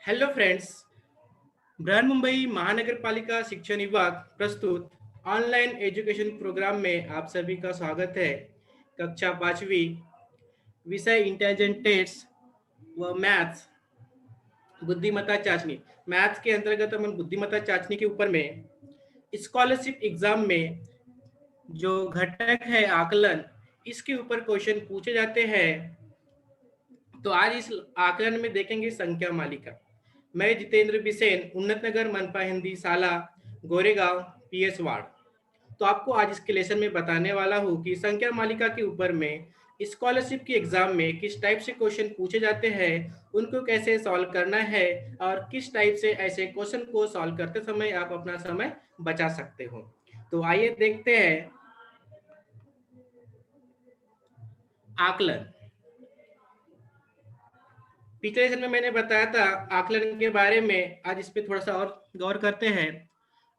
Hello friends. Brihanmumbai महानगर पालिका शिक्षण विभाग प्रस्तुत ऑनलाइन एजुकेशन प्रोग्राम में आप सभी का स्वागत है। कक्षा 5वीं, विषय इंटेलिजेंट टेस्ट व मैथ्स, बुद्धिमत्ता चाचनी। मैथ्स के अंतर्गत हम बुद्धिमत्ता चाचनी के ऊपर में स्कॉलरशिप एग्जाम में जो घटक है आकलन, इसके ऊपर क्वेश्चन पूछे जाते हैं। तो आज इस आकलन में देखेंगे संख्या मालिका। मैं जितेंद्र बिसेन, उन्नत नगर, मनपा हिंदी, साला, गोरेगांव, पीएस वार्ड। तो आपको आज इसके लेसन में बताने वाला हूँ कि संख्या मालिका के ऊपर में स्कॉलरशिप के एग्जाम में किस टाइप से क्वेश्चन पूछे जाते हैं, उनको कैसे सॉल्व करना है और किस टाइप से ऐसे क्वेश्चन को सॉल्व करते समय आप अपना समय बचा सकते हो। तो आइए देखते हैं आकलन। पिछले लेसन में मैंने बताया था आकलन के बारे में, आज इस पे थोड़ा सा और गौर करते हैं।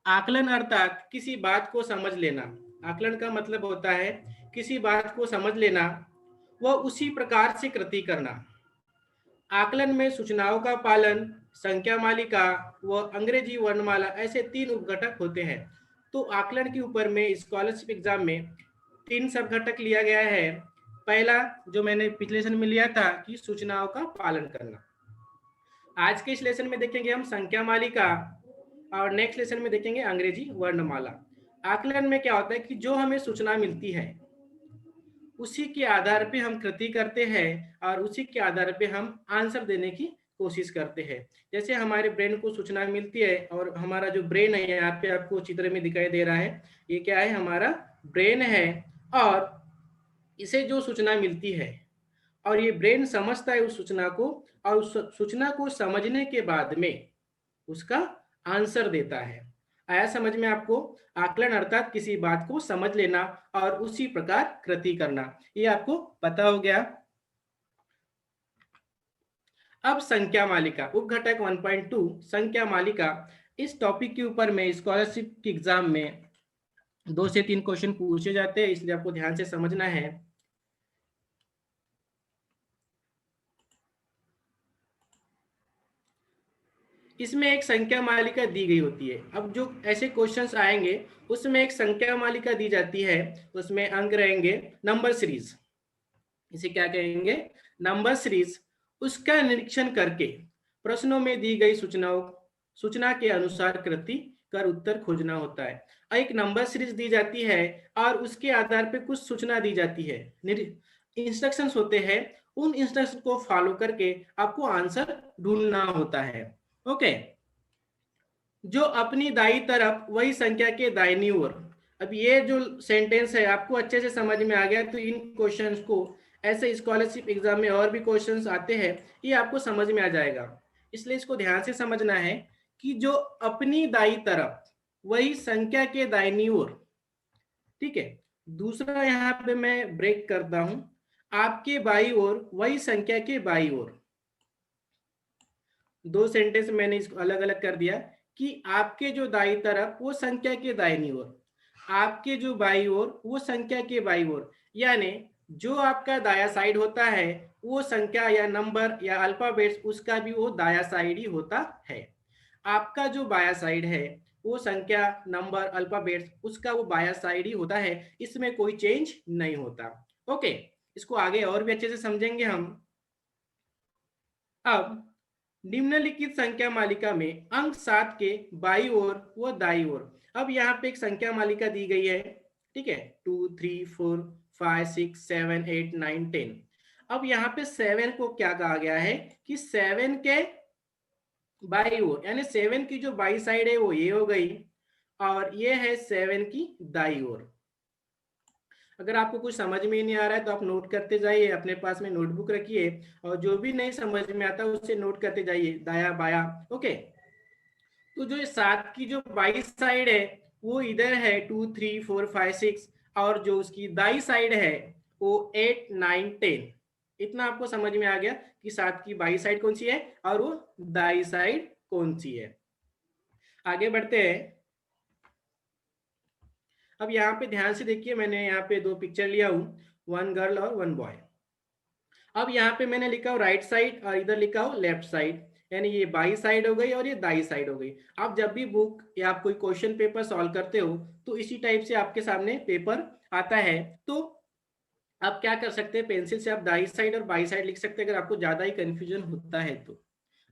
आकलन अर्थात किसी बात को समझ लेना। आकलन का मतलब होता है किसी बात को समझ लेना व उसी प्रकार से कृति करना। आकलन में सूचनाओं का पालन, संख्या मालिका व अंग्रेजी वर्णमाला ऐसे 3 उपघटक होते हैं। तो आकलन के ऊपर में स्कॉलरशिप एग्जाम में 3 सब घटक लिया गया है। पहला जो मैंने पिछले लेसन में लिया था कि सूचनाओं का पालन करना। आज के इस लेसन में देखेंगे हम संख्या मालिका और नेक्स्ट लेसन में देखेंगे अंग्रेजी वर्णमाला। आकलन में क्या होता है कि जो हमें सूचना मिलती है उसी के आधार पे हम कृति करते हैं और उसी के आधार पे हम आंसर देने की कोशिश करते हैं। जैसे हमारे ब्रेन को सूचना मिलती है और हमारा जो ब्रेन है यहाँ पे आपको चित्र में दिखाई दे रहा है, ये क्या है, हमारा ब्रेन है। और इसे जो सूचना मिलती है और ये ब्रेन समझता है उस सूचना को, और उस सूचना को समझने के बाद में उसका आंसर देता है। आया समझ में आपको? आकलन अर्थात किसी बात को समझ लेना और उसी प्रकार कृति करना, ये आपको पता हो गया। अब संख्या मालिका उपघटक 1.2 संख्या मालिका। इस टॉपिक के ऊपर में स्कॉलरशिप के एग्जाम में 2 से 3 क्वेश्चन पूछे जाते हैं, इसलिए आपको ध्यान से समझना है। इसमें एक संख्या मालिका दी गई होती है। अब जो ऐसे क्वेश्चंस आएंगे उसमें एक संख्या मालिका दी जाती है, उसमें अंक रहेंगे, नंबर सीरीज, इसे क्या कहेंगे, नंबर सीरीज। उसका निरीक्षण करके प्रश्नों में दी गई सूचना के अनुसार कृति कर उत्तर खोजना होता है। एक नंबर सीरीज दी जाती है और उसके आधार पर कुछ सूचना दी जाती है, इंस्ट्रक्शंस होते हैं। उन इंस्ट्रक्शन को फॉलो करके आपको आंसर ढूंढना होता है। ओके। जो अपनी दाई तरफ वही संख्या के दाहिनी ओर। अब ये जो सेंटेंस है आपको अच्छे से समझ में आ गया, तो इन क्वेश्चंस को ऐसे स्कॉलरशिप एग्जाम में और भी क्वेश्चंस आते हैं, ये आपको समझ में आ जाएगा। इसलिए इसको ध्यान से समझना है कि जो अपनी दाई तरफ वही संख्या के दाहिनी ओर। ठीक है। दूसरा यहाँ पे मैं ब्रेक करता हूं, आपके बाई ओर वही संख्या के बाई ओर। 2 सेंटेंस मैंने इसको अलग अलग कर दिया कि आपके जो दाई तरफ वो संख्या के दाहिनी ओर, आपके जो बाई ओर वो संख्या के बाई ओर। यानी जो आपका दाया साइड होता है वो संख्या या नंबर या अल्फाबेट्स उसका भी वो दाया साइड ही होता है। आपका जो बाया साइड है वो संख्या, नंबर, अल्फाबेट्स उसका वो बाया साइड ही होता है, इसमें कोई चेंज नहीं होता। ओके। इसको आगे और भी अच्छे से समझेंगे हम। अब निम्नलिखित संख्या मालिका में अंक 7 के बाई ओर व दाई ओर। अब यहाँ पे एक संख्या मालिका दी गई है, ठीक है, 2 3 4 5 6 7 8 9 10। अब यहाँ पे 7 को क्या कहा गया है कि 7 के बाई ओर, यानी 7 की जो बाई साइड है वो ये हो गई और ये है 7 की दाई ओर। अगर आपको कुछ समझ में नहीं आ रहा है तो आप नोट करते जाइए, अपने पास में नोटबुक रखिए और जो भी नहीं समझ में आता उसे नोट करते जाइए, दाया बाया। ओके। तो जो 7 की जो बाई साइड है वो इधर है 2 3 4 5 6, और जो उसकी दाई साइड है वो 8 9 10। इतना आपको समझ में आ गया कि 7 की बाई साइड कौन सी है और वो दाई साइड कौन सी है। आगे बढ़ते हैं। अब यहाँ पे ध्यान से देखिए, मैंने यहाँ पे 2 पिक्चर लिया हूँ, 1 गर्ल और 1 बॉय। अब यहाँ पे मैंने लिखा हो राइट साइड और इधर लिखा हो लेफ्ट साइड। यानी ये बाई साइड हो गई और ये दाई साइड हो गई। आप जब भी बुक या आप कोई क्वेश्चन पेपर सॉल्व करते हो तो इसी टाइप से आपके सामने पेपर आता है। तो आप क्या कर सकते हैं, पेंसिल से आप दाई साइड और बाई साइड लिख सकते हैं अगर आपको ज़्यादा ही कन्फ्यूजन होता है तो।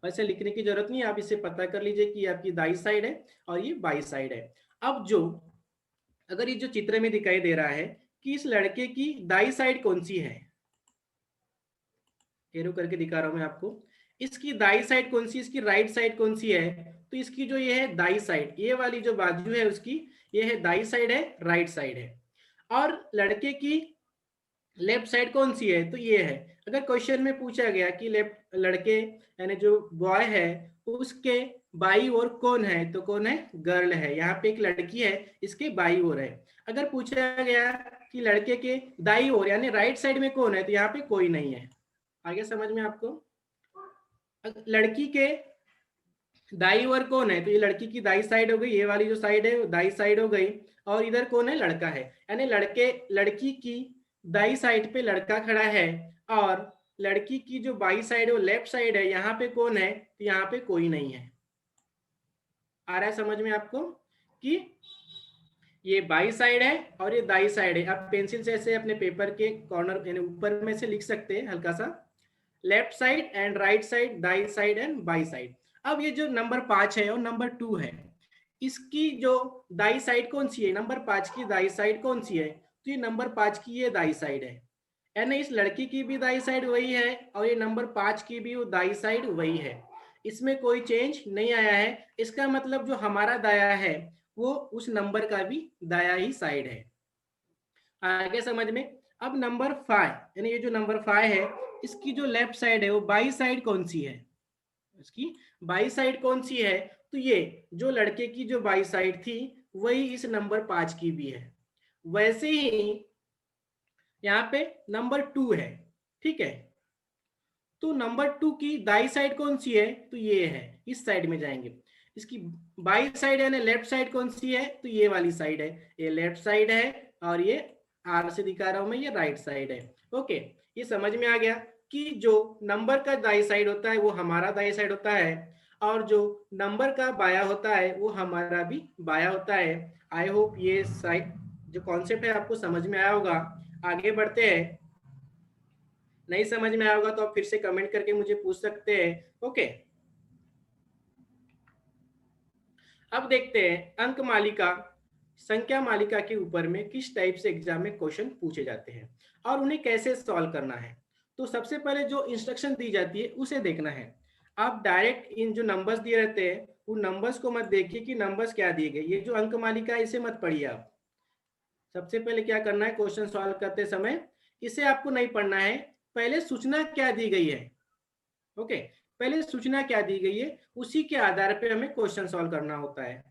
वैसे लिखने की जरूरत नहीं है, आप इसे पता कर लीजिए कि ये आपकी दाई साइड है और ये बाई साइड है। अब जो अगर ये जो चित्र में दिखाई दे रहा है कि इस लड़के की दाई साइड कौन सी है, एरो करके दिखा रहा हूं मैं आपको, इसकी दाई साइड कौन सी, इसकी राइट साइड कौन सी है, तो इसकी जो ये है दाई साइड, ये वाली जो बाजू है उसकी ये है दाई साइड है, राइट साइड है। और लड़के की लेफ्ट साइड कौन सी है, तो ये है। अगर क्वेश्चन में पूछा गया कि लेफ्ट लड़के यानी जो बॉय है उसके बाई ओर कौन है, तो कौन है, गर्ल है। यहाँ पे एक लड़की है, इसके बाई ओर है। अगर पूछा गया कि लड़के के दाई ओर यानी राइट साइड में कौन है, तो यहाँ पे कोई नहीं है। आगे समझ में आपको। लड़की के दाई ओर कौन है, तो ये लड़की की दाई साइड हो गई, ये वाली जो साइड है वो दाई साइड हो गई। और इधर कौन है, लड़का है, यानी लड़की की दाई साइड पे लड़का खड़ा है और लड़की की जो बाई साइड है वो लेफ्ट साइड है। यहाँ पे कौन है, तो यहाँ पे कोई नहीं है। आ रहा है समझ में आपको कि ये बाई साइड है और ये दाई साइड है। आप पेंसिल से ऐसे अपने पेपर के कॉर्नर यानी ऊपर में से लिख सकते हैं हल्का सा, left side and right side, Dai side and by side. अब ये जो नंबर 5 है और नंबर 2 है, इसकी जो दाई साइड कौन सी है, नंबर 5 की दाई साइड कौन सी है, तो ये नंबर 5 की ये दाई साइड है। यानी इस लड़की की भी दाई साइड वही है और ये नंबर 5 की भी वो दाई साइड वही है। इसमें कोई चेंज नहीं आया है। इसका मतलब जो हमारा दाया है वो उस नंबर का भी दाया ही साइड है। आगे समझ में। अब नंबर 5 यानी ये जो नंबर 5 है इसकी जो लेफ्ट साइड है वो बाई साइड कौन सी है, इसकी बाई साइड कौन सी है, तो ये जो लड़के की जो बाई साइड थी वही इस नंबर 5 की भी है। वैसे ही यहाँ पे नंबर 2 है, ठीक है। तो नंबर 2 की दाई साइड कौन सी है, तो ये है, इस साइड में जाएंगे। इसकी बाई साइड यानी लेफ्ट साइड कौन सी है, तो ये वाली साइड है, ये लेफ्ट साइड है और ये आर से दिखा रहा हूं मैं, ये राइट साइड है। ओके, ये समझ में आ गया कि जो नंबर का दाई साइड होता है वो हमारा दाई साइड होता है और जो नंबर का बाया होता है वो हमारा भी बाया होता है। आई होप ये साइड जो कॉन्सेप्ट है आपको समझ में आया होगा। आगे बढ़ते हैं, नहीं समझ में आया होगा तो आप फिर से कमेंट करके मुझे पूछ सकते हैं। ओके, अब देखते हैं अंक मालिका, संख्या मालिका के ऊपर में किस टाइप से एग्जाम में क्वेश्चन पूछे जाते हैं और उन्हें कैसे सॉल्व करना है। तो सबसे पहले जो इंस्ट्रक्शन दी जाती है उसे देखना है। आप डायरेक्ट इन जो नंबर्स दिए रहते हैं उन नंबर्स को मत देखिए कि नंबर्स क्या दिए गए, ये जो अंक मालिका है इसे मत पढ़िए आप। सबसे पहले क्या करना है, क्वेश्चन सॉल्व करते समय इसे आपको नहीं पढ़ना है, पहले सूचना क्या दी गई है। ओके, पहले सूचना क्या दी गई है उसी के आधार पे हमें क्वेश्चन सॉल्व करना होता है।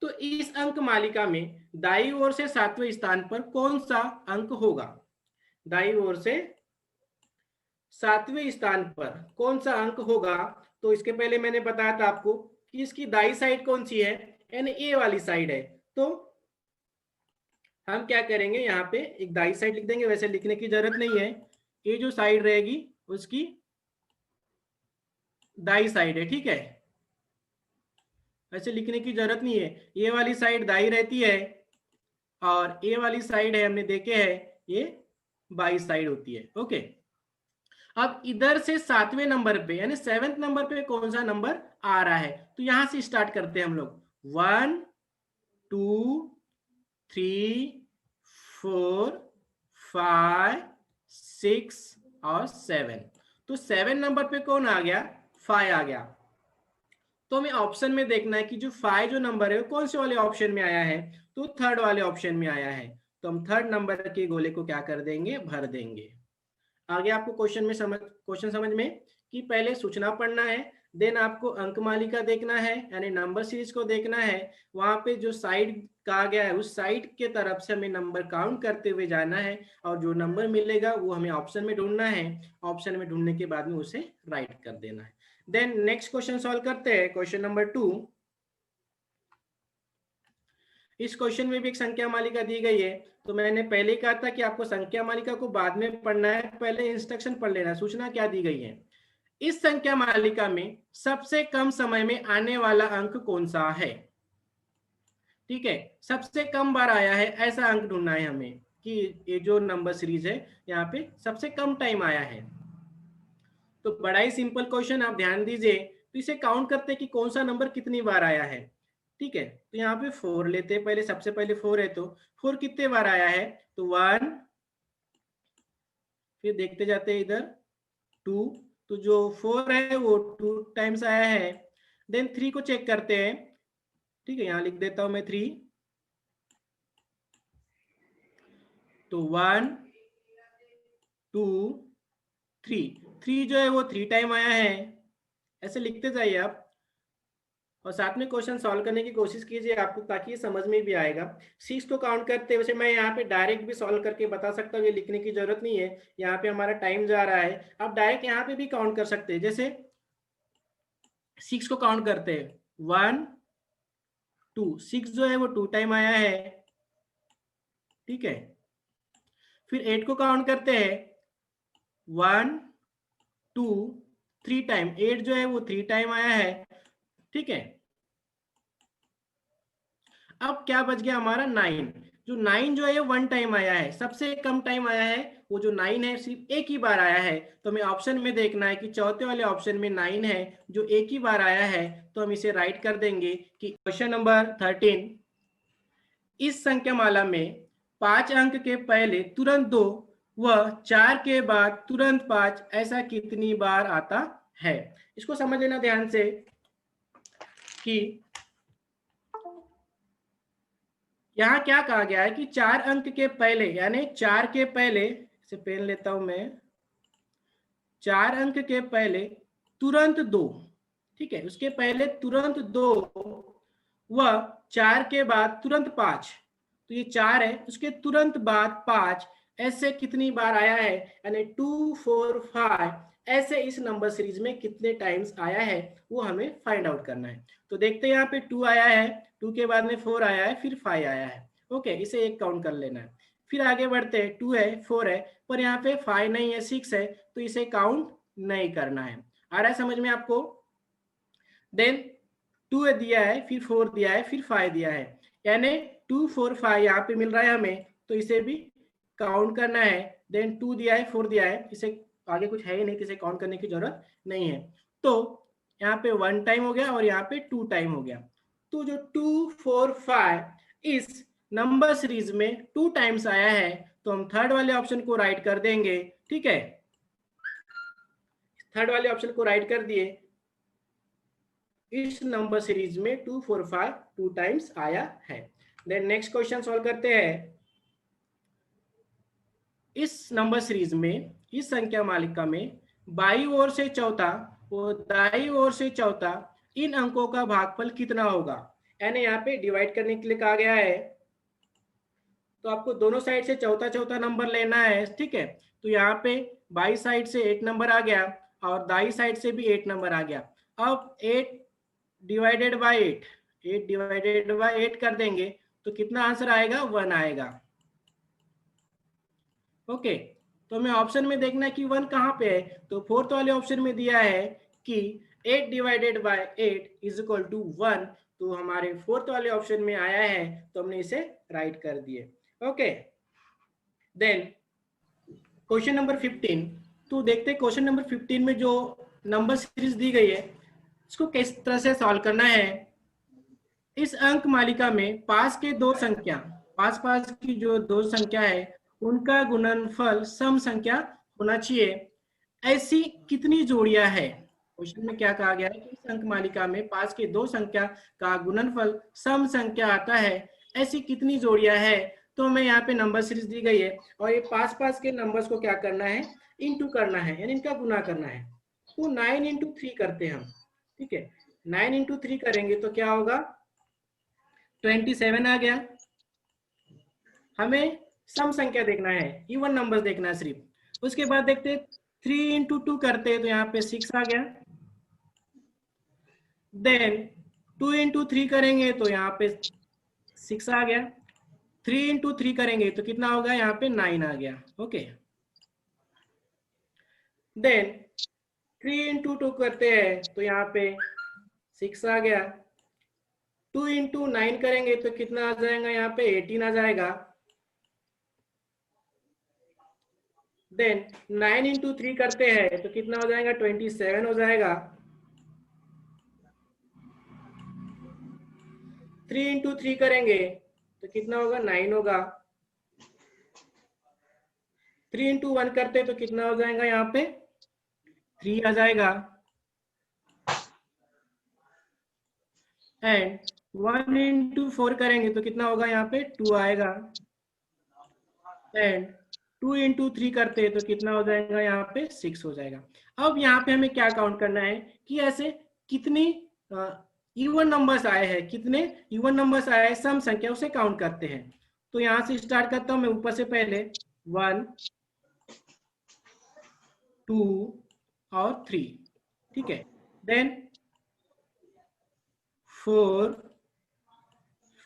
तो इस अंक मालिका में दाई ओर से 7वें स्थान पर कौन सा अंक होगा, दाई ओर से 7वें स्थान पर कौन सा अंक होगा। तो इसके पहले मैंने बताया था आपको कि इसकी दाई साइड कौन सी है, यानी ए वाली साइड है। तो हम क्या करेंगे, यहाँ पे एक दाई साइड लिख देंगे, वैसे लिखने की जरूरत नहीं है, ये जो साइड रहेगी उसकी दाई साइड है, ठीक है। वैसे लिखने की जरूरत नहीं है, ये वाली साइड दाई रहती है और ये वाली साइड है हमने देखे है ये बाई साइड होती है। ओके, अब इधर से 7वें नंबर पे यानी 7th नंबर पे कौन सा नंबर आ रहा है, तो यहां से स्टार्ट करते हैं हम लोग। 1 2 3 4 5 6 और 7। तो 7 नंबर पे कौन आ गया, 5 आ गया। तो हमें ऑप्शन में देखना है कि जो 5 जो नंबर है वो कौन से वाले ऑप्शन में आया है, तो थर्ड वाले ऑप्शन में आया है। तो हम थर्ड नंबर के गोले को क्या कर देंगे, भर देंगे। आगे आपको क्वेश्चन समझ में कि पहले सूचना पढ़ना है, देन आपको अंक मालिका देखना है यानी नंबर सीरीज को देखना है। वहां पे जो साइड कहा गया है उस साइड के तरफ से हमें नंबर काउंट करते हुए जाना है और जो नंबर मिलेगा वो हमें ऑप्शन में ढूंढना है। ऑप्शन में ढूंढने के बाद में उसे राइट कर देना है। देन नेक्स्ट क्वेश्चन सॉल्व करते हैं, क्वेश्चन नंबर 2। इस क्वेश्चन में भी एक संख्या मालिका दी गई है। तो मैंने पहले कहा था कि आपको संख्या मालिका को बाद में पढ़ना है, पहले इंस्ट्रक्शन पढ़ लेना है, सूचना क्या दी गई है। इस संख्या मालिका में सबसे कम समय में आने वाला अंक कौन सा है। ठीक है, सबसे कम बार आया है ऐसा अंक ढूंढना है हमें कि ये जो नंबर सीरीज है यहाँ पे सबसे कम टाइम आया है। तो बड़ा ही सिंपल क्वेश्चन, आप ध्यान दीजिए। तो इसे काउंट करते हैं कि कौन सा नंबर कितनी बार आया है। ठीक है, तो यहाँ पे 4 लेते हैं पहले, सबसे पहले 4 है तो 4 कितने बार आया है, तो 1, फिर देखते जाते हैं इधर 2, तो जो 4 है वो 2 टाइम्स आया है। देन 3 को चेक करते हैं। ठीक है, यहाँ लिख देता हूं मैं 3, तो 1 2 3 जो है वो 3 टाइम आया है। ऐसे लिखते जाइए आप, और साथ में क्वेश्चन सॉल्व करने की कोशिश कीजिए आपको, ताकि ये समझ में भी आएगा। 6 को काउंट करते, वैसे मैं यहाँ पे डायरेक्ट भी सॉल्व करके बता सकता हूँ, ये लिखने की जरूरत नहीं है। यहाँ पे हमारा टाइम जा रहा है, आप डायरेक्ट यहाँ पे भी काउंट कर सकते हैं। जैसे 6 को काउंट करते हैं, 1 2, 6 जो है वो 2 टाइम आया है। ठीक है, फिर 8 को काउंट करते हैं, 1 2 3 टाइम, 8 जो है वो 3 टाइम आया है। ठीक है, अब क्या बच गया हमारा 9, जो 9 जो है 1 टाइम आया है, सबसे कम टाइम आया है। वो जो 9 है सिर्फ एक ही बार आया है। तो हमें ऑप्शन में देखना है कि चौथे वाले ऑप्शन में 9 है जो एक ही बार आया है, तो हम इसे राइट कर देंगे कि क्वेश्चन नंबर 13, इस संख्या माला में 5 अंक के पहले तुरंत 2 व 4 के बाद तुरंत 5 ऐसा कितनी बार आता है। इसको समझ लेना ध्यान से कि यहाँ क्या कहा गया है कि 4 अंक के पहले, यानी 4 के पहले, इसे पेन लेता हूं मैं, 4 अंक के पहले तुरंत 2, ठीक है, उसके पहले तुरंत 2 व 4 के बाद तुरंत 5, तो ये 4 है, उसके तुरंत बाद 5 ऐसे कितनी बार आया है, यानी 2 4 5 ऐसे इस नंबर सीरीज में कितने टाइम्स आया है, वो हमें फाइंड आउट करना है। तो देखते हैं यहाँ पे 2 आया है, 2 के बाद में 4 आया है, फिर 5 आया है। ओके, इसे एक काउंट कर लेना है। फिर आगे बढ़ते हैं, 2 है 4 है, पर यहाँ पे 5 नहीं है 6 है, तो इसे काउंट नहीं करना है। आ रहा है समझ में आपको। देन 2 दिया है, फिर 4 दिया है, फिर 5 दिया है, यानी 2 4 5 यहाँ पे मिल रहा है हमें, तो इसे भी काउंट करना है। देन 2 दिया है, 4 दिया है, इसे आगे कुछ है ही नहीं, किसे काउंट करने की जरूरत नहीं है। तो यहाँ पे 1 टाइम हो गया और यहाँ पे 2 टाइम हो गया। तो जो 2 4 5 इस नंबर सीरीज में 2 टाइम्स आया है, तो हम थर्ड वाले ऑप्शन को राइट कर देंगे। ठीक है, थर्ड वाले ऑप्शन को राइट कर दिए, इस नंबर सीरीज में 2 4 5 2 टाइम्स आया है। देन नेक्स्ट क्वेश्चन सॉल्व करते हैं। इस नंबर सीरीज में, इस संख्या मालिका में बाई ओर से चौथा और दाई ओर से चौथा इन अंकों का भागफल कितना होगा। यानी यहाँ पे डिवाइड करने के लिए कहा गया है, तो आपको दोनों साइड से चौथा चौथा नंबर लेना है। ठीक है, तो यहाँ पे बाई साइड से 8 नंबर आ गया और दाई साइड से भी 8 नंबर आ गया। अब 8 डिवाइडेड बाई 8, 8 डिवाइडेड बाई 8 कर देंगे तो कितना आंसर आएगा, 1 आएगा। ओके, तो हमें ऑप्शन में देखना है कि 1 कहाँ पे है, तो फोर्थ वाले ऑप्शन में दिया है कि 8 divided by 8 is equal to 1, तो हमारे फोर्थ वाले ऑप्शन में आया है, तो हमने इसे राइट कर दिए। ओके, देन क्वेश्चन नंबर 15, तो देखते हैं क्वेश्चन नंबर 15 में जो नंबर सीरीज दी गई है इसको किस तरह से सॉल्व करना है। इस अंक मालिका में पास के दो संख्या, पास पास की जो दो संख्या है उनका गुणनफल सम संख्या होना चाहिए, ऐसी कितनी जोड़ियां है। क्वेश्चन में क्या कहा गया है कि इस अंक मालिका में पास के दो संख्या का गुणनफल सम संख्या आता है, ऐसी कितनी जोड़ियां है। तो हमें यहाँ पे नंबर सीरीज दी गई है और ये पास पास के नंबर्स को क्या करना है, इनटू करना है, यानी इनका गुना करना है। तो 9 इंटू 3 करते हैं हम। ठीक है, 9 इंटू 3 करेंगे तो क्या होगा, 27 आ गया। हमें सम संख्या देखना है, इवन नंबर्स देखना है सिर्फ। उसके बाद देखते 3 इंटू 2 करते तो यहाँ पे 6 आ गया। देन 2 इंटू 3 करेंगे तो यहाँ पे 6 आ गया। 3 इंटू 3 करेंगे तो कितना होगा, यहाँ पे 9 आ गया। ओके, देन 3 इंटू 2 करते हैं तो यहाँ पे 6 आ गया। 2 इंटू 9 करेंगे तो कितना आ जाएगा, यहाँ पे 18 आ जाएगा। देन 9 इंटू 3 करते हैं तो कितना हो जाएगा, 27 हो जाएगा। 3 इंटू 3 करेंगे तो कितना होगा, 9 होगा। 3 इंटू 1 करते तो कितना हो जाएगा, यहाँ पे 3 आ जाएगा। एंड 1 इंटू 4 करेंगे तो कितना होगा, यहाँ पे 2 आएगा। एंड 2 इंटू 3 करते तो कितना हो जाएगा, यहाँ पे 6 हो जाएगा। अब यहाँ पे हमें क्या काउंट करना है कि ऐसे कितनी इवन नंबर्स आए हैं, कितने इवन नंबर्स आए हैं, सम संख्या, उसे काउंट करते हैं। तो यहाँ से स्टार्ट करता हूँ मैं ऊपर से, पहले 1 2 और 3, ठीक है। देन 4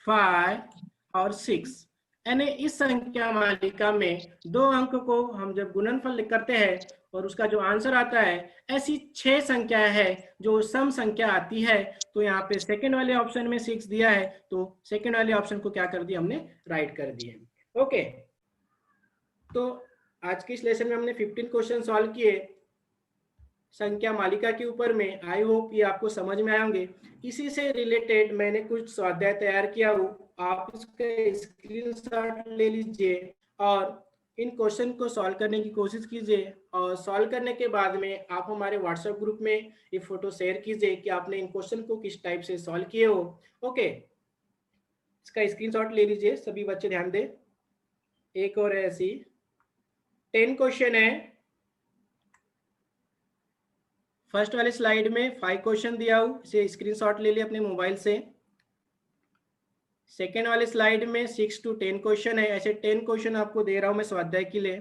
5 और 6, यानी इस संख्या मालिका में 2 अंक को हम जब गुणनफल करते हैं और उसका जो आंसर आता है, ऐसी 6 संख्या है जो सम संख्या आती है। तो यहाँ पे सेकंड वाले ऑप्शन में 6 दिया है, तो सेकंड वाले ऑप्शन को क्या कर दिया हमने, राइट कर दिए। ओके, तो आज के इस लेसन में हमने 15 क्वेश्चन सॉल्व किए संख्या मालिका के ऊपर में। आई होप ये आपको समझ में आएंगे। इसी से रिलेटेड मैंने कुछ स्वाध्याय तैयार किया हो, आप इसके स्क्रीनशॉट ले लीजिए और इन क्वेश्चन को सॉल्व करने की कोशिश कीजिए। और सॉल्व करने के बाद में आप हमारे व्हाट्सएप ग्रुप में ये फोटो शेयर कीजिए कि आपने इन क्वेश्चन को किस टाइप से सॉल्व किए हो। ओके, इसका स्क्रीनशॉट ले लीजिए सभी बच्चे, ध्यान दें। एक और ऐसी 10 क्वेश्चन है। फर्स्ट वाले स्लाइड में 5 क्वेश्चन दिया हूँ, इसे स्क्रीनशॉट ले लिए अपने मोबाइल से। सेकेंड वाले स्लाइड में 6 to 10 क्वेश्चन है, ऐसे 10 क्वेश्चन आपको दे रहा हूँ मैं स्वाध्याय के लिए।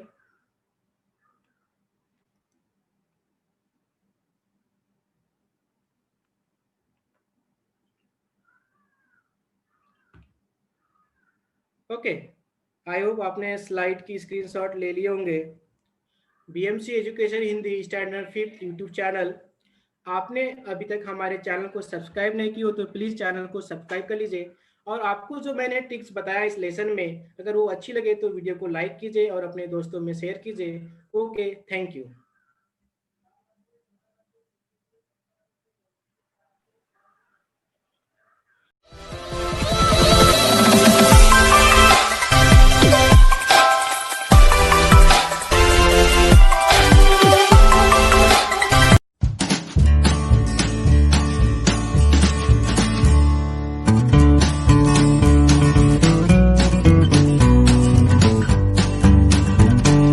ओके, आई होप आपने स्लाइड की स्क्रीनशॉट ले लिए होंगे। BMC education Hindi standard 5th YouTube channel, आपने अभी तक हमारे चैनल को सब्सक्राइब नहीं की हो तो प्लीज़ चैनल को सब्सक्राइब कर लीजिए। और आपको जो मैंने टिप्स बताया इस लेसन में, अगर वो अच्छी लगे तो वीडियो को लाइक कीजिए और अपने दोस्तों में शेयर कीजिए। Okay, thank you.